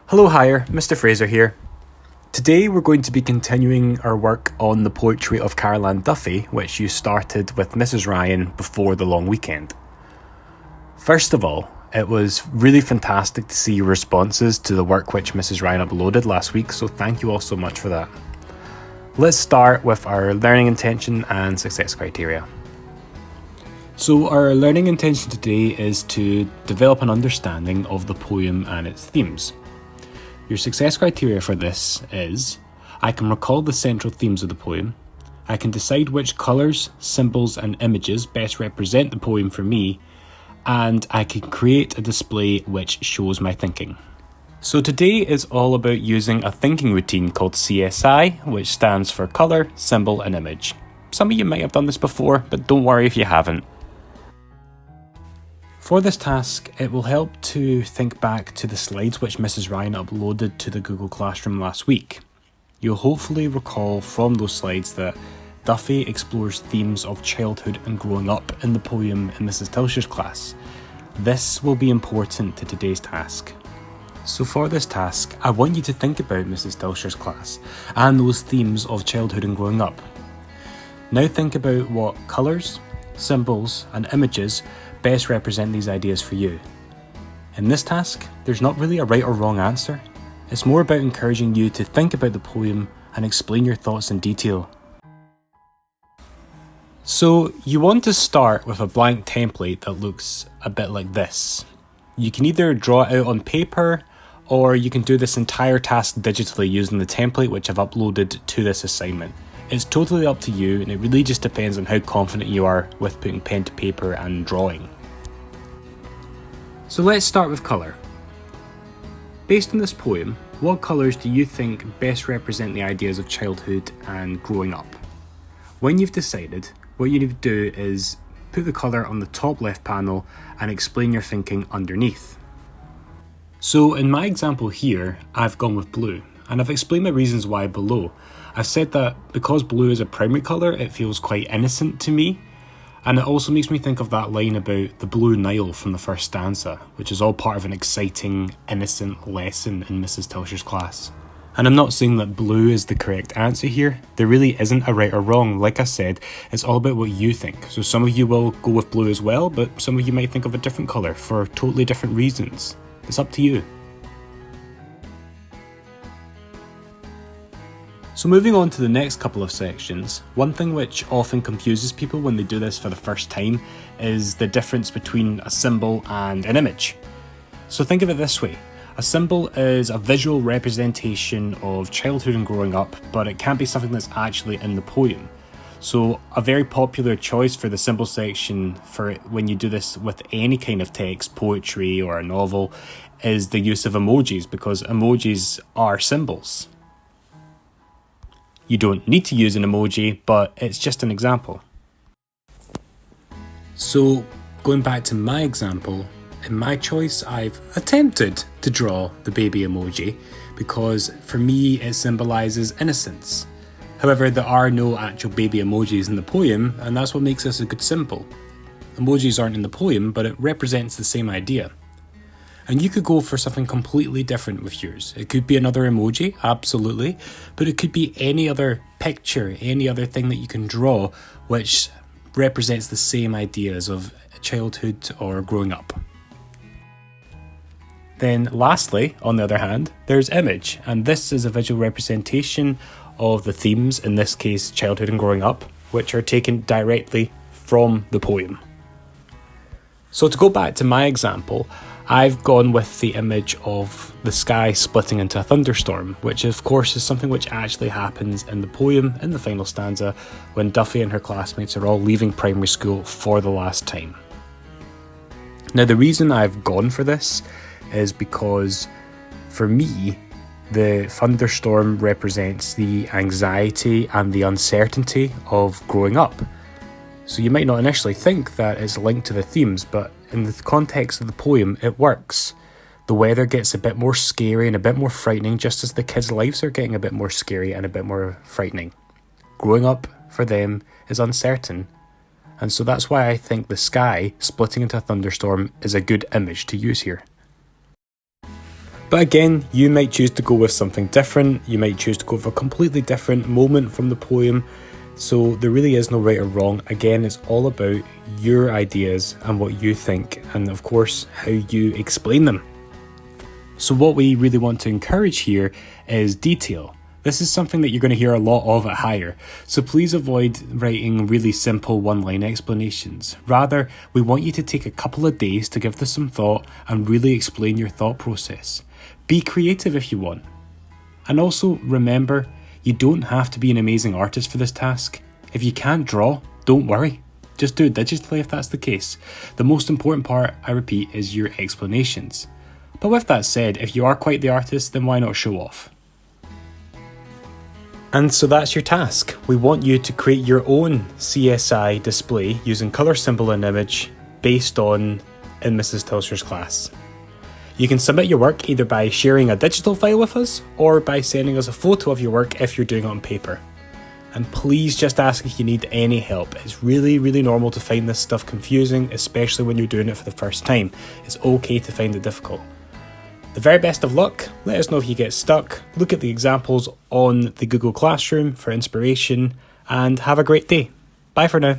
Hello Hire, Mr. Fraser here. Today we're going to be continuing our work on the poetry of Caroline Duffy, which you started with Mrs. Ryan before the long weekend. First of all, it was really fantastic to see your responses to the work which Mrs. Ryan uploaded last week, so thank you all so much for that. Let's start with our learning intention and success criteria. So our learning intention today is to develop an understanding of the poem and its themes. Your success criteria for this is, I can recall the central themes of the poem, I can decide which colours, symbols and images best represent the poem for me, and I can create a display which shows my thinking. So today is all about using a thinking routine called CSI, which stands for colour, symbol and image. Some of you might have done this before, but don't worry if you haven't. For this task, it will help to think back to the slides which Mrs. Ryan uploaded to the Google Classroom last week. You'll hopefully recall from those slides that Duffy explores themes of childhood and growing up in the poem in Mrs. Tilsher's class. This will be important to today's task. So for this task, I want you to think about Mrs. Tilsher's class and those themes of childhood and growing up. Now think about what colours, symbols and images best represent these ideas for you. In this task, there's not really a right or wrong answer. It's more about encouraging you to think about the poem and explain your thoughts in detail. So you want to start with a blank template that looks a bit like this. You can either draw it out on paper, or you can do this entire task digitally using the template which I've uploaded to this assignment. It's totally up to you, and it really just depends on how confident you are with putting pen to paper and drawing. So let's start with colour. Based on this poem, what colours do you think best represent the ideas of childhood and growing up? When you've decided, what you need to do is put the colour on the top left panel and explain your thinking underneath. So in my example here, I've gone with blue, and I've explained my reasons why below. I've said that because blue is a primary colour, it feels quite innocent to me, and it also makes me think of that line about the blue Nile from the first stanza, which is all part of an exciting, innocent lesson in Mrs. Tilsher's class. And I'm not saying that blue is the correct answer here. There really isn't a right or wrong. Like I said, it's all about what you think. So some of you will go with blue as well, but some of you might think of a different colour for totally different reasons. It's up to you. So moving on to the next couple of sections, one thing which often confuses people when they do this for the first time is the difference between a symbol and an image. So think of it this way. A symbol is a visual representation of childhood and growing up, but it can't be something that's actually in the poem. So a very popular choice for the symbol section for when you do this with any kind of text, poetry or a novel, is the use of emojis, because emojis are symbols. You don't need to use an emoji, but it's just an example. So going back to my example, in my choice I've attempted to draw the baby emoji because for me it symbolises innocence. However, there are no actual baby emojis in the poem, and that's what makes this a good symbol. Emojis aren't in the poem, but it represents the same idea. And you could go for something completely different with yours. It could be another emoji, absolutely, but it could be any other picture, any other thing that you can draw which represents the same ideas of childhood or growing up. Then lastly, on the other hand, there's image, and this is a visual representation of the themes, in this case childhood and growing up, which are taken directly from the poem. So to go back to my example, I've gone with the image of the sky splitting into a thunderstorm, which of course is something which actually happens in the poem in the final stanza when Duffy and her classmates are all leaving primary school for the last time. Now the reason I've gone for this is because for me, the thunderstorm represents the anxiety and the uncertainty of growing up. So you might not initially think that it's linked to the themes, but in the context of the poem, it works. The weather gets a bit more scary and a bit more frightening, just as the kids' lives are getting a bit more scary and a bit more frightening. Growing up, for them, is uncertain. And so that's why I think the sky splitting into a thunderstorm is a good image to use here. But again, you might choose to go with something different, you might choose to go with a completely different moment from the poem, so there really is no right or wrong. Again, it's all about your ideas and what you think, and of course, how you explain them. So what we really want to encourage here is detail. This is something that you're going to hear a lot of at Higher, so please avoid writing really simple one-line explanations. Rather, we want you to take a couple of days to give this some thought and really explain your thought process. Be creative if you want. And also remember, you don't have to be an amazing artist for this task. If you can't draw, don't worry. Just do it digitally if that's the case. The most important part, I repeat, is your explanations. But with that said, if you are quite the artist, then why not show off? And so that's your task. We want you to create your own CSI display using colour, symbol and image based on in Mrs. Tilsher's class. You can submit your work either by sharing a digital file with us or by sending us a photo of your work if you're doing it on paper. And please just ask if you need any help. It's really normal to find this stuff confusing, especially when you're doing it for the first time. It's okay to find it difficult. The very best of luck. Let us know if you get stuck. Look at the examples on the Google Classroom for inspiration and have a great day. Bye for now.